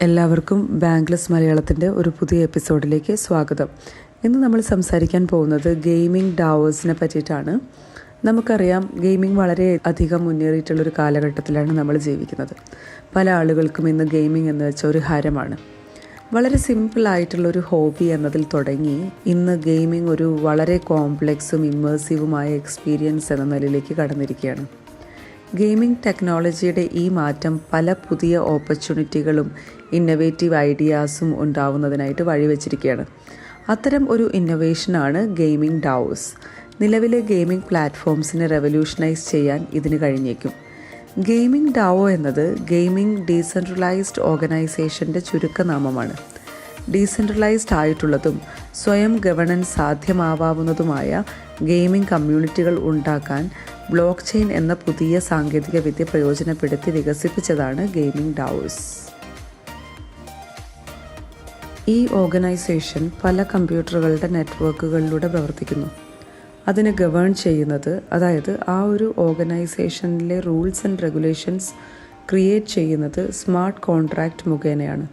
എല്ലാവർക്കും ബാങ്ക്ലെസ് മലയാളത്തിൻ്റെ ഒരു പുതിയ എപ്പിസോഡിലേക്ക് സ്വാഗതം. ഇന്ന് നമ്മൾ സംസാരിക്കാൻ പോകുന്നത് ഗെയിമിംഗ് ഡാവോസിനെ പറ്റിയിട്ടാണ്. നമുക്കറിയാം, ഗെയിമിംഗ് വളരെ അധികം മുന്നേറിയിട്ടുള്ളൊരു കാലഘട്ടത്തിലാണ് നമ്മൾ ജീവിക്കുന്നത്. പല ആളുകൾക്കും ഇന്ന് ഗെയിമിംഗ് എന്ന് വെച്ചാൽ ഒരു ഹരമാണ്. വളരെ സിമ്പിളായിട്ടുള്ളൊരു ഹോബി എന്നതിൽ തുടങ്ങി ഇന്ന് ഗെയിമിംഗ് ഒരു വളരെ കോംപ്ലെക്സും ഇമ്മേഴ്സീവുമായ എക്സ്പീരിയൻസ് എന്ന നിലയിലേക്ക് കടന്നിരിക്കുകയാണ്. ഗെയിമിംഗ് ടെക്നോളജിയുടെ ഈ മാറ്റം പല പുതിയ ഓപ്പർച്യൂണിറ്റികളും ഇന്നൊവേറ്റീവ് ഐഡിയാസും ഉണ്ടാവുന്നതിനായിട്ട് വഴിവെച്ചിരിക്കുകയാണ്. അത്തരം ഒരു ഇന്നൊവേഷനാണ് ഗെയിമിംഗ് ഡാവോസ്. നിലവിലെ ഗെയിമിംഗ് പ്ലാറ്റ്ഫോംസിനെ റെവല്യൂഷനൈസ് ചെയ്യാൻ ഇതിന് കഴിഞ്ഞേക്കും. ഗെയിമിംഗ് ഡാവോ എന്നത് ഗെയിമിംഗ് ഡീസെൻട്രലൈസ്ഡ് ഓർഗനൈസേഷൻ്റെ ചുരുക്കനാമമാണ്. ഡീസെൻട്രലൈസ്ഡ് ആയിട്ടുള്ളതും സ്വയം ഗവേണൻസ് സാധ്യമാവാവുന്നതുമായ ഗെയിമിംഗ് കമ്മ്യൂണിറ്റികൾ ഉണ്ടാക്കാൻ ബ്ലോക്ക് ചെയിൻ എന്ന പുതിയ സാങ്കേതിക വിദ്യ പ്രയോജനപ്പെടുത്തി വികസിപ്പിച്ചതാണ് ഗെയിമിംഗ് ഡാവോസ്. ഈ ഓർഗനൈസേഷൻ പല കമ്പ്യൂട്ടറുകളുടെ നെറ്റ്വർക്കുകളിലൂടെ പ്രവർത്തിക്കുന്നു. അതിനെ ഗവേൺ ചെയ്യുന്നത്, അതായത് ആ ഒരു ഓർഗനൈസേഷനിലെ റൂൾസ് ആൻഡ് റെഗുലേഷൻസ് ക്രിയേറ്റ് ചെയ്യുന്നത് സ്മാർട്ട് കോൺട്രാക്റ്റ് മുഖേനയാണ്.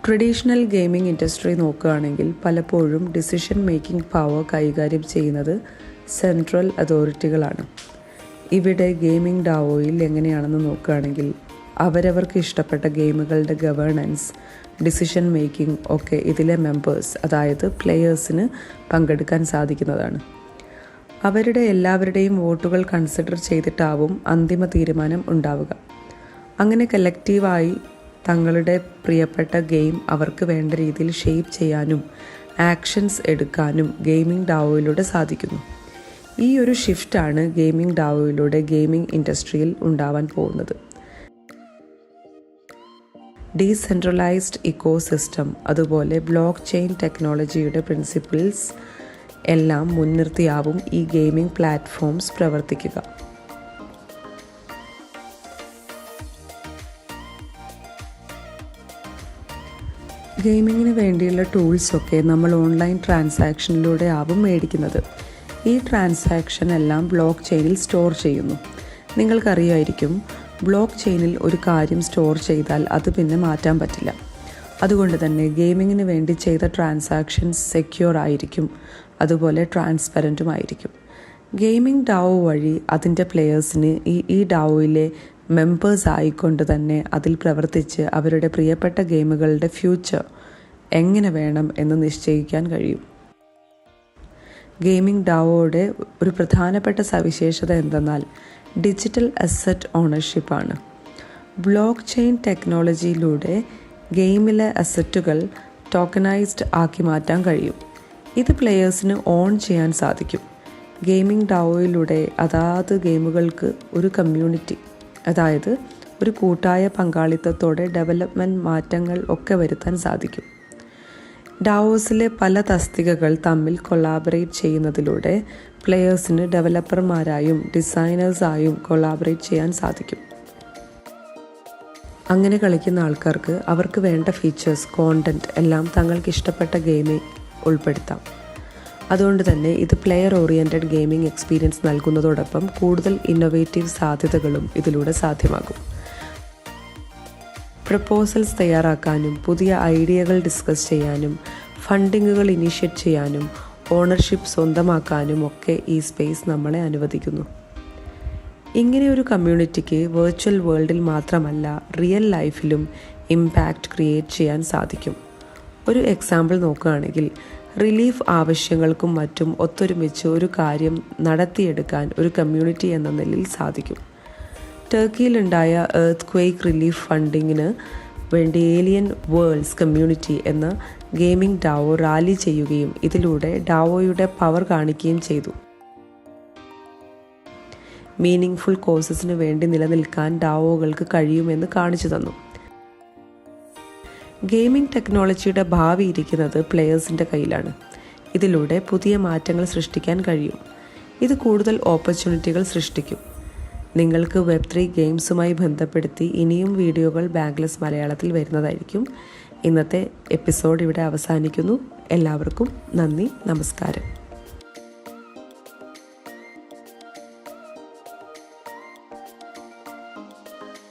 ട്രഡീഷണൽ ഗെയിമിംഗ് ഇൻഡസ്ട്രി നോക്കുകയാണെങ്കിൽ പലപ്പോഴും ഡിസിഷൻ മേക്കിംഗ് പവർ കൈകാര്യം ചെയ്യുന്നത് സെൻട്രൽ അതോറിറ്റികളാണ്. ഇവിടെ ഗെയിമിംഗ് ഡാവോയിൽ എങ്ങനെയാണെന്ന് നോക്കുകയാണെങ്കിൽ അവരവർക്ക് ഇഷ്ടപ്പെട്ട ഗെയിമുകളുടെ ഗവേണൻസ്, ഡിസിഷൻ മേക്കിംഗ് ഒക്കെ ഇതിലെ മെമ്പേഴ്സ്, അതായത് പ്ലെയേഴ്സിന് പങ്കെടുക്കാൻ സാധിക്കുന്നതാണ്. അവരുടെ എല്ലാവരുടെയും വോട്ടുകൾ കൺസിഡർ ചെയ്തിട്ടാവും അന്തിമ തീരുമാനം ഉണ്ടാവുക. അങ്ങനെ കളക്റ്റീവായി തങ്ങളുടെ പ്രിയപ്പെട്ട ഗെയിം അവർക്ക് വേണ്ട രീതിയിൽ ഷേപ്പ് ചെയ്യാനും ആക്ഷൻസ് എടുക്കാനും ഗെയിമിംഗ് ഡാവോയിലൂടെ സാധിക്കുന്നു. ഈ ഒരു ഷിഫ്റ്റാണ് ഗെയിമിംഗ് ഡാവോയിലൂടെ ഗെയിമിംഗ് ഇൻഡസ്ട്രിയിൽ ഉണ്ടാവാൻ പോകുന്നത്. ഡീസെൻട്രലൈസ്ഡ് ഇക്കോസിസ്റ്റം, അതുപോലെ ബ്ലോക്ക് ചെയിൻ ടെക്നോളജിയുടെ പ്രിൻസിപ്പിൾസ് എല്ലാം മുൻനിർത്തിയാവും ഈ ഗെയിമിംഗ് പ്ലാറ്റ്ഫോംസ് പ്രവർത്തിക്കുക. ഗെയിമിങ്ങിന് വേണ്ടിയുള്ള ടൂൾസൊക്കെ നമ്മൾ ഓൺലൈൻ ട്രാൻസാക്ഷനിലൂടെ ആവും മേടിക്കുന്നത്. ഈ ട്രാൻസാക്ഷൻ എല്ലാം ബ്ലോക്ക് ചെയിനിൽ സ്റ്റോർ ചെയ്യുന്നു. നിങ്ങൾക്കറിയായിരിക്കും, ബ്ലോക്ക് ചെയിനിൽ ഒരു കാര്യം സ്റ്റോർ ചെയ്താൽ അത് പിന്നെ മാറ്റാൻ പറ്റില്ല. അതുകൊണ്ട് തന്നെ ഗെയിമിങ്ങിന് വേണ്ടി ചെയ്ത ട്രാൻസാക്ഷൻസ് സെക്യൂർ ആയിരിക്കും, അതുപോലെ ട്രാൻസ്പെറൻറ്റും ആയിരിക്കും. ഗെയിമിംഗ് ഡാവോ വഴി അതിൻ്റെ പ്ലെയേഴ്സിന് ഈ ഡാവോയിലെ മെമ്പേഴ്സ് ആയിക്കൊണ്ട് തന്നെ അതിൽ പ്രവർത്തിച്ച് അവരുടെ പ്രിയപ്പെട്ട ഗെയിമുകളുടെ ഫ്യൂച്ചർ എങ്ങനെ വേണം എന്ന് നിശ്ചയിക്കാൻ കഴിയും. ഗെയിമിംഗ് ഡാവോയുടെ ഒരു പ്രധാനപ്പെട്ട സവിശേഷത എന്തെന്നാൽ ഡിജിറ്റൽ അസറ്റ് ഓണർഷിപ്പാണ്. ബ്ലോക്ക് ചെയിൻ ടെക്നോളജിയിലൂടെ ഗെയിമിലെ അസറ്റുകൾ ടോക്കനൈസ്ഡ് ആക്കി മാറ്റാൻ കഴിയും. ഇത് പ്ലെയേഴ്സിന് ഓൺ ചെയ്യാൻ സാധിക്കും. ഗെയിമിംഗ് ഡാവോയിലൂടെ അതാത് ഗെയിമുകൾക്ക് ഒരു കമ്മ്യൂണിറ്റി, അതായത് ഒരു കൂട്ടായ പങ്കാളിത്തത്തോടെ ഡെവലപ്മെൻറ്റ് മാറ്റങ്ങൾ ഒക്കെ വരുത്താൻ സാധിക്കും. ഡാവോസിലെ പല തസ്തികകൾ തമ്മിൽ കൊളാബറേറ്റ് ചെയ്യുന്നതിലൂടെ പ്ലെയേഴ്സിന് ഡെവലപ്പർമാരായും ഡിസൈനേഴ്സായും കൊളാബറേറ്റ് ചെയ്യാൻ സാധിക്കും. അങ്ങനെ കളിക്കുന്ന ആൾക്കാർക്ക് അവർക്ക് വേണ്ട ഫീച്ചേഴ്സ്, കോണ്ടൻറ്റ് എല്ലാം തങ്ങൾക്ക് ഇഷ്ടപ്പെട്ട ഗെയിമിൽ ഉൾപ്പെടുത്താം. അതുകൊണ്ട് തന്നെ ഇത് പ്ലെയർ ഓറിയൻറ്റഡ് ഗെയിമിംഗ് എക്സ്പീരിയൻസ് നൽകുന്നതോടൊപ്പം കൂടുതൽ ഇന്നൊവേറ്റീവ് സാധ്യതകളും ഇതിലൂടെ സാധ്യമാകും. പ്രപ്പോസൽസ് തയ്യാറാക്കാനും പുതിയ ഐഡിയകൾ ഡിസ്കസ് ചെയ്യാനും ഫണ്ടിങ്ങുകൾ ഇനീഷ്യേറ്റ് ചെയ്യാനും ഓണർഷിപ്പ് സ്വന്തമാക്കാനും ഒക്കെ ഈ സ്പേസ് നമ്മളെ അനുവദിക്കുന്നു. ഇങ്ങനെ ഒരു കമ്മ്യൂണിറ്റിക്ക് വെർച്വൽ വേൾഡിൽ മാത്രമല്ല റിയൽ ലൈഫിലും ഇമ്പാക്റ്റ് ക്രിയേറ്റ് ചെയ്യാൻ സാധിക്കും. ഒരു എക്സാമ്പിൾ നോക്കുകയാണെങ്കിൽ, റിലീഫ് ആവശ്യങ്ങൾക്കും മറ്റും ഒത്തൊരുമിച്ച് ഒരു കാര്യം നടത്തിയെടുക്കാൻ ഒരു കമ്മ്യൂണിറ്റി എന്ന നിലയിൽ സാധിക്കും. ടർക്കിയിലുണ്ടായ എർത്ത് ക്വേക്ക് റിലീഫ് ഫണ്ടിങ്ങിന് വേണ്ടി ഏലിയൻ വേൾഡ്സ് കമ്മ്യൂണിറ്റി എന്ന ഗെയിമിംഗ് ഡാവോ റാലി ചെയ്യുകയും ഇതിലൂടെ ഡാവോയുടെ പവർ കാണിക്കുകയും ചെയ്തു. മീനിങ്ഫുൾ കോസസിന് വേണ്ടി നിലനിൽക്കാൻ ഡാവോകൾക്ക് കഴിയുമെന്ന് കാണിച്ചു തന്നു. ഗെയിമിംഗ് ടെക്നോളജിയുടെ ഭാവി ഇരിക്കുന്നത് പ്ലെയേഴ്സിൻ്റെ കയ്യിലാണ്. ഇതിലൂടെ പുതിയ മാറ്റങ്ങൾ സൃഷ്ടിക്കാൻ കഴിയും. ഇത് കൂടുതൽ ഓപ്പർച്യൂണിറ്റികൾ സൃഷ്ടിക്കും. നിങ്ങൾക്ക് Web3 ഗെയിംസുമായി ബന്ധപ്പെടുത്തി ഇനിയും വീഡിയോകൾ ബാങ്ക്ലെസ് മലയാളത്തിൽ വരുന്നതായിരിക്കും. ഇന്നത്തെ എപ്പിസോഡ് ഇവിടെ അവസാനിക്കുന്നു. എല്ലാവർക്കും നന്ദി, നമസ്കാരം.